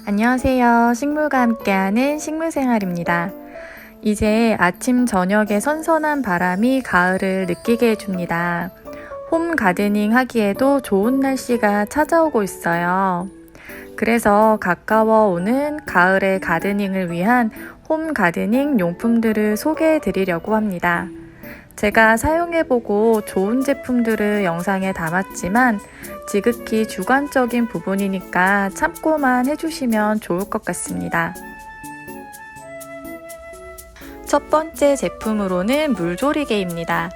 안녕하세요. 식물과 함께하는 식물생활입니다. 이제 아침 저녁에 선선한 바람이 가을을 느끼게 해줍니다. 홈 가드닝 하기에도 좋은 날씨가 찾아오고 있어요. 그래서 가까워 오는 가을의 가드닝을 위한 홈 가드닝 용품들을 소개해 드리려고 합니다. 제가 사용해보고 좋은 제품들을 영상에 담았지만 지극히 주관적인 부분이니까 참고만 해주시면 좋을 것 같습니다. 첫 번째 제품으로는 물조리개입니다.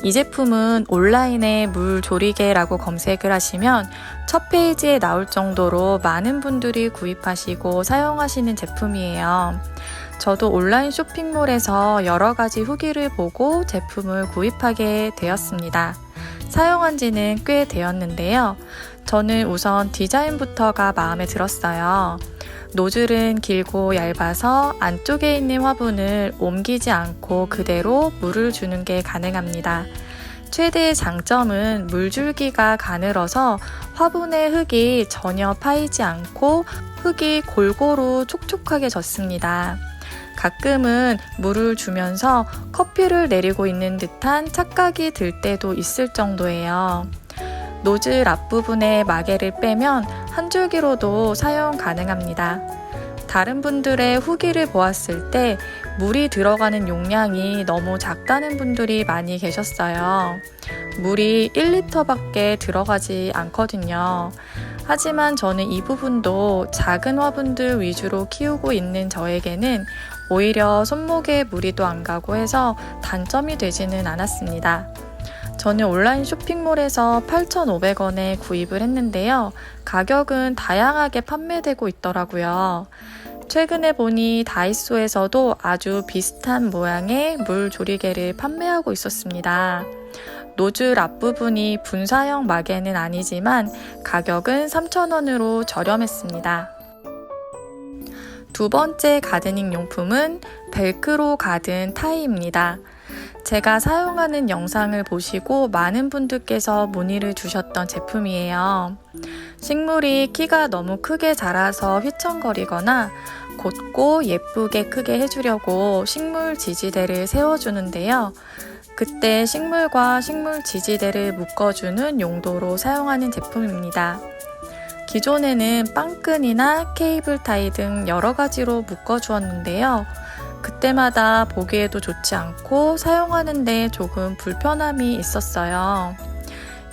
이 제품은 온라인에 물조리개라고 검색을 하시면 첫 페이지에 나올 정도로 많은 분들이 구입하시고 사용하시는 제품이에요. 저도 온라인 쇼핑몰에서 여러 가지 후기를 보고 제품을 구입하게 되었습니다. 사용한 지는 꽤 되었는데요. 저는 우선 디자인부터가 마음에 들었어요. 노즐은 길고 얇아서 안쪽에 있는 화분을 옮기지 않고 그대로 물을 주는 게 가능합니다. 최대의 장점은 물줄기가 가늘어서 화분의 흙이 전혀 파이지 않고 흙이 골고루 촉촉하게 젖습니다. 가끔은 물을 주면서 커피를 내리고 있는 듯한 착각이 들 때도 있을 정도예요. 노즐 앞부분에 마개를 빼면 한 줄기로도 사용 가능합니다. 다른 분들의 후기를 보았을 때 물이 들어가는 용량이 너무 작다는 분들이 많이 계셨어요. 물이 1리터밖에 들어가지 않거든요. 하지만 저는 이 부분도 작은 화분들 위주로 키우고 있는 저에게는 오히려 손목에 무리도 안 가고 해서 단점이 되지는 않았습니다. 저는 온라인 쇼핑몰에서 8,500원에 구입을 했는데요. 가격은 다양하게 판매되고 있더라고요. 최근에 보니 다이소에서도 아주 비슷한 모양의 물조리개를 판매하고 있었습니다. 노즐 앞부분이 분사형 마개는 아니지만 가격은 3,000원으로 저렴했습니다. 두 번째 가드닝 용품은 벨크로 가든 타이입니다. 제가 사용하는 영상을 보시고 많은 분들께서 문의를 주셨던 제품이에요. 식물이 키가 너무 크게 자라서 휘청거리거나 곧고 예쁘게 크게 해주려고 식물 지지대를 세워주는데요. 그때 식물과 식물 지지대를 묶어주는 용도로 사용하는 제품입니다. 기존에는 빵끈이나 케이블 타이 등 여러 가지로 묶어주었는데요. 그때마다 보기에도 좋지 않고 사용하는데 조금 불편함이 있었어요.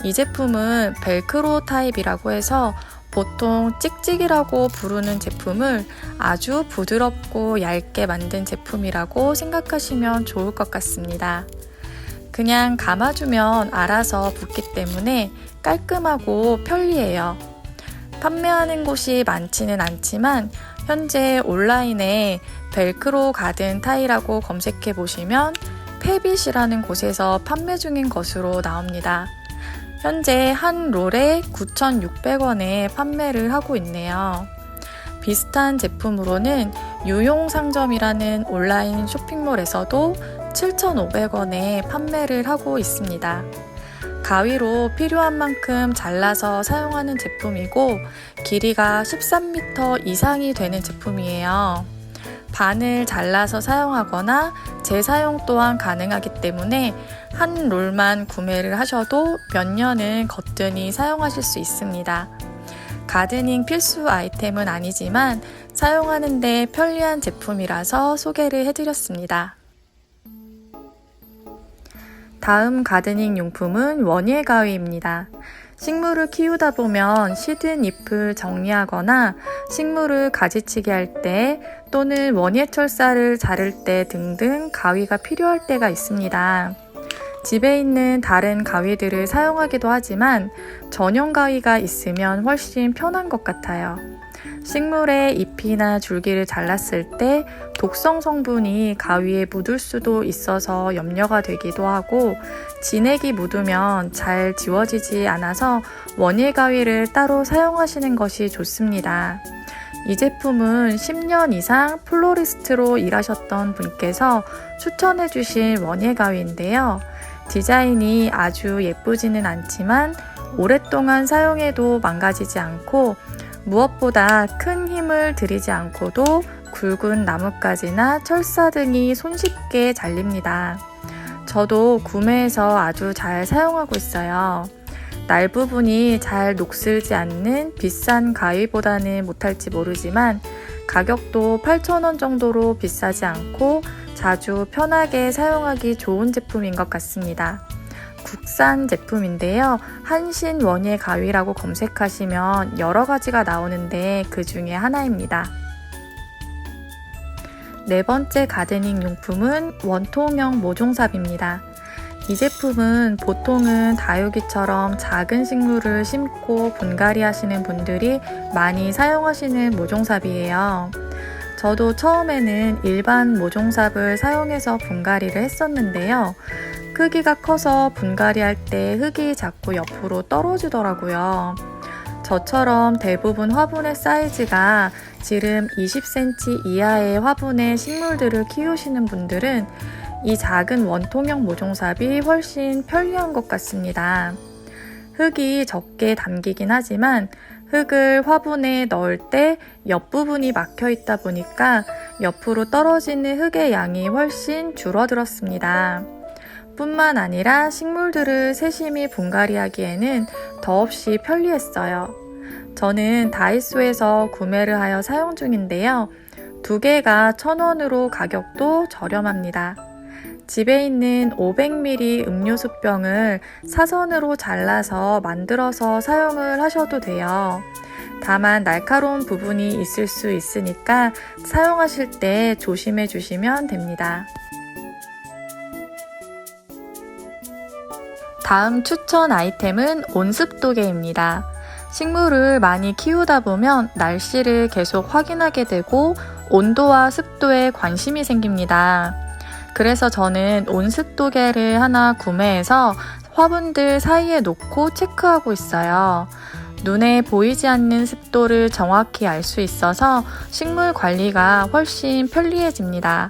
이 제품은 벨크로 타입이라고 해서 보통 찍찍이라고 부르는 제품을 아주 부드럽고 얇게 만든 제품이라고 생각하시면 좋을 것 같습니다. 그냥 감아주면 알아서 붙기 때문에 깔끔하고 편리해요. 판매하는 곳이 많지는 않지만 현재 온라인에 벨크로 가든 타이라고 검색해 보시면 페빗이라는 곳에서 판매 중인 것으로 나옵니다. 현재 한 롤에 9,600원에 판매를 하고 있네요. 비슷한 제품으로는 유용상점이라는 온라인 쇼핑몰에서도 7,500원에 판매를 하고 있습니다. 가위로 필요한 만큼 잘라서 사용하는 제품이고 길이가 13m 이상이 되는 제품이에요. 반을 잘라서 사용하거나 재사용 또한 가능하기 때문에 한 롤만 구매를 하셔도 몇 년은 거뜬히 사용하실 수 있습니다. 가드닝 필수 아이템은 아니지만 사용하는 데 편리한 제품이라서 소개를 해드렸습니다. 다음 가드닝 용품은 원예 가위입니다. 식물을 키우다 보면 시든 잎을 정리하거나 식물을 가지치기 할 때 또는 원예 철사를 자를 때 등등 가위가 필요할 때가 있습니다. 집에 있는 다른 가위들을 사용하기도 하지만 전용 가위가 있으면 훨씬 편한 것 같아요. 식물의 잎이나 줄기를 잘랐을 때 독성 성분이 가위에 묻을 수도 있어서 염려가 되기도 하고 진액이 묻으면 잘 지워지지 않아서 원예 가위를 따로 사용하시는 것이 좋습니다. 이 제품은 10년 이상 플로리스트로 일하셨던 분께서 추천해 주신 원예 가위인데요. 디자인이 아주 예쁘지는 않지만 오랫동안 사용해도 망가지지 않고 무엇보다 큰 힘을 들이지 않고도 굵은 나뭇가지나 철사 등이 손쉽게 잘립니다. 저도 구매해서 아주 잘 사용하고 있어요. 날 부분이 잘 녹슬지 않는 비싼 가위보다는 못할지 모르지만 가격도 8,000원 정도로 비싸지 않고 자주 편하게 사용하기 좋은 제품인 것 같습니다. 국산 제품인데요. 한신 원예 가위라고 검색하시면 여러 가지가 나오는데 그 중에 하나입니다. 네 번째 가드닝 용품은 원통형 모종삽입니다. 이 제품은 보통은 다육이처럼 작은 식물을 심고 분갈이 하시는 분들이 많이 사용하시는 모종삽이에요. 저도 처음에는 일반 모종삽을 사용해서 분갈이를 했었는데요. 크기가 커서 분갈이 할 때 흙이 자꾸 옆으로 떨어지더라고요. 저처럼 대부분 화분의 사이즈가 지름 20cm 이하의 화분의 식물들을 키우시는 분들은 이 작은 원통형 모종삽이 훨씬 편리한 것 같습니다. 흙이 적게 담기긴 하지만 흙을 화분에 넣을 때 옆부분이 막혀 있다 보니까 옆으로 떨어지는 흙의 양이 훨씬 줄어들었습니다. 뿐만 아니라 식물들을 세심히 분갈이하기에는 더없이 편리했어요. 저는 다이소에서 구매를 하여 사용 중인데요. 2개가 1,000원으로 가격도 저렴합니다. 집에 있는 500ml 음료수병을 사선으로 잘라서 만들어서 사용을 하셔도 돼요. 다만 날카로운 부분이 있을 수 있으니까 사용하실 때 조심해 주시면 됩니다. 다음 추천 아이템은 온습도계입니다. 식물을 많이 키우다 보면 날씨를 계속 확인하게 되고 온도와 습도에 관심이 생깁니다. 그래서 저는 온습도계를 하나 구매해서 화분들 사이에 놓고 체크하고 있어요. 눈에 보이지 않는 습도를 정확히 알 수 있어서 식물 관리가 훨씬 편리해집니다.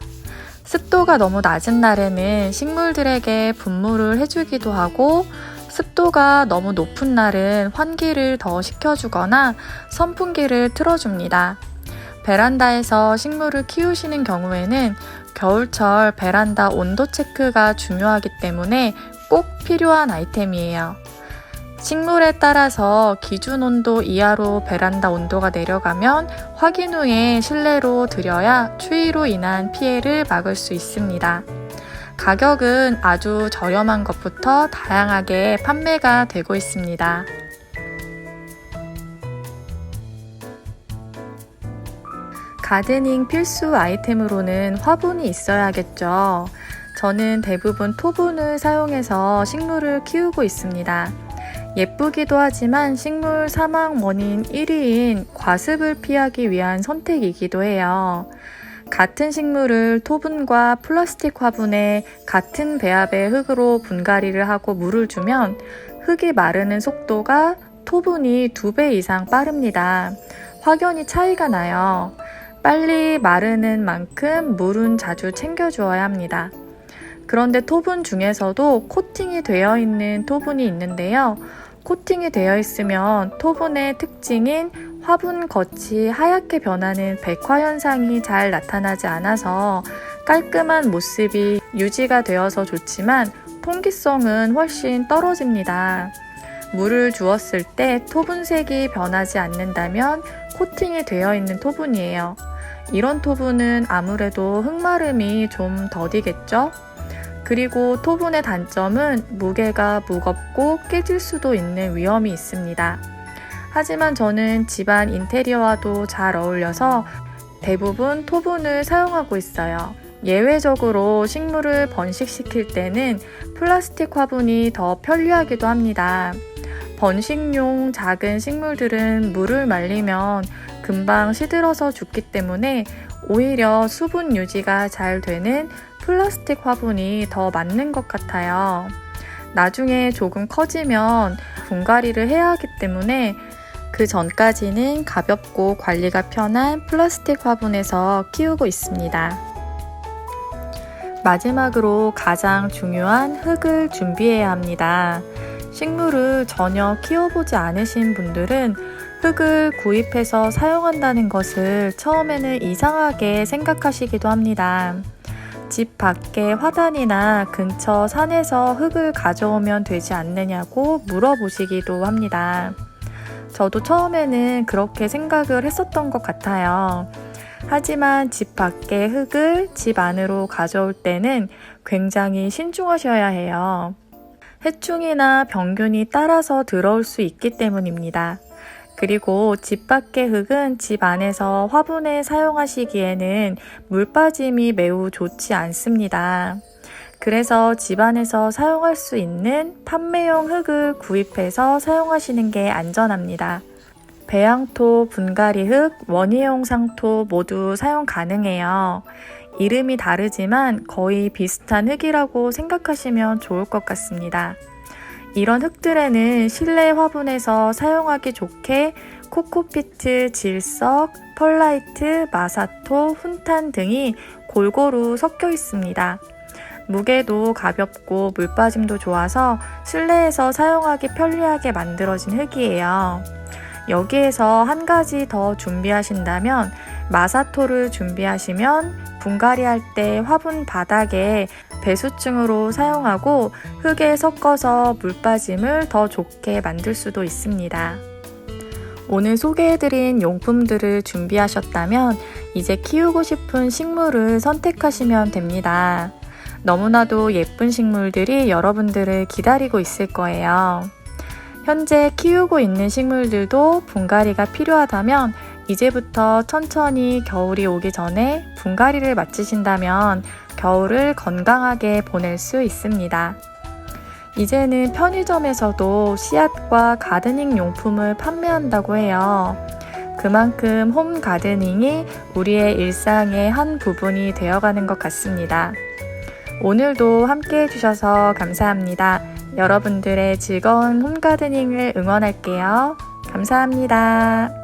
습도가 너무 낮은 날에는 식물들에게 분무를 해주기도 하고 습도가 너무 높은 날은 환기를 더 시켜주거나 선풍기를 틀어줍니다. 베란다에서 식물을 키우시는 경우에는 겨울철 베란다 온도 체크가 중요하기 때문에 꼭 필요한 아이템이에요. 식물에 따라서 기준 온도 이하로 베란다 온도가 내려가면 확인 후에 실내로 들여야 추위로 인한 피해를 막을 수 있습니다. 가격은 아주 저렴한 것부터 다양하게 판매가 되고 있습니다. 가드닝 필수 아이템으로는 화분이 있어야겠죠. 저는 대부분 토분을 사용해서 식물을 키우고 있습니다. 예쁘기도 하지만 식물 사망 원인 1위인 과습을 피하기 위한 선택이기도 해요. 같은 식물을 토분과 플라스틱 화분에 같은 배합의 흙으로 분갈이를 하고 물을 주면 흙이 마르는 속도가 토분이 2배 이상 빠릅니다. 확연히 차이가 나요. 빨리 마르는 만큼 물은 자주 챙겨주어야 합니다. 그런데 토분 중에서도 코팅이 되어 있는 토분이 있는데요. 코팅이 되어 있으면 토분의 특징인 화분 겉이 하얗게 변하는 백화 현상이 잘 나타나지 않아서 깔끔한 모습이 유지가 되어서 좋지만 통기성은 훨씬 떨어집니다. 물을 주었을 때 토분색이 변하지 않는다면 코팅이 되어 있는 토분이에요. 이런 토분은 아무래도 흙마름이 좀 더디겠죠? 그리고 토분의 단점은 무게가 무겁고 깨질 수도 있는 위험이 있습니다. 하지만 저는 집안 인테리어와도 잘 어울려서 대부분 토분을 사용하고 있어요. 예외적으로 식물을 번식시킬 때는 플라스틱 화분이 더 편리하기도 합니다. 번식용 작은 식물들은 물을 말리면 금방 시들어서 죽기 때문에 오히려 수분 유지가 잘 되는 플라스틱 화분이 더 맞는 것 같아요. 나중에 조금 커지면 분갈이를 해야 하기 때문에 그 전까지는 가볍고 관리가 편한 플라스틱 화분에서 키우고 있습니다. 마지막으로 가장 중요한 흙을 준비해야 합니다. 식물을 전혀 키워보지 않으신 분들은 흙을 구입해서 사용한다는 것을 처음에는 이상하게 생각하시기도 합니다. 집 밖에 화단이나 근처 산에서 흙을 가져오면 되지 않느냐고 물어보시기도 합니다. 저도 처음에는 그렇게 생각을 했었던 것 같아요. 하지만 집 밖의 흙을 집 안으로 가져올 때는 굉장히 신중하셔야 해요. 해충이나 병균이 따라서 들어올 수 있기 때문입니다. 그리고 집 밖의 흙은 집 안에서 화분에 사용하시기에는 물 빠짐이 매우 좋지 않습니다. 그래서 집 안에서 사용할 수 있는 판매용 흙을 구입해서 사용하시는 게 안전합니다. 배양토, 분갈이 흙, 원예용 상토 모두 사용 가능해요. 이름이 다르지만 거의 비슷한 흙이라고 생각하시면 좋을 것 같습니다. 이런 흙들에는 실내 화분에서 사용하기 좋게 코코피트, 질석, 펄라이트, 마사토, 훈탄 등이 골고루 섞여 있습니다. 무게도 가볍고 물빠짐도 좋아서 실내에서 사용하기 편리하게 만들어진 흙이에요. 여기에서 한 가지 더 준비하신다면 마사토를 준비하시면 분갈이 할 때 화분 바닥에 배수층으로 사용하고 흙에 섞어서 물빠짐을 더 좋게 만들 수도 있습니다. 오늘 소개해드린 용품들을 준비하셨다면 이제 키우고 싶은 식물을 선택하시면 됩니다. 너무나도 예쁜 식물들이 여러분들을 기다리고 있을 거예요. 현재 키우고 있는 식물들도 분갈이가 필요하다면 이제부터 천천히 겨울이 오기 전에 분갈이를 마치신다면 겨울을 건강하게 보낼 수 있습니다. 이제는 편의점에서도 씨앗과 가드닝 용품을 판매한다고 해요. 그만큼 홈 가드닝이 우리의 일상의 한 부분이 되어가는 것 같습니다. 오늘도 함께 해주셔서 감사합니다. 여러분들의 즐거운 홈 가드닝을 응원할게요. 감사합니다.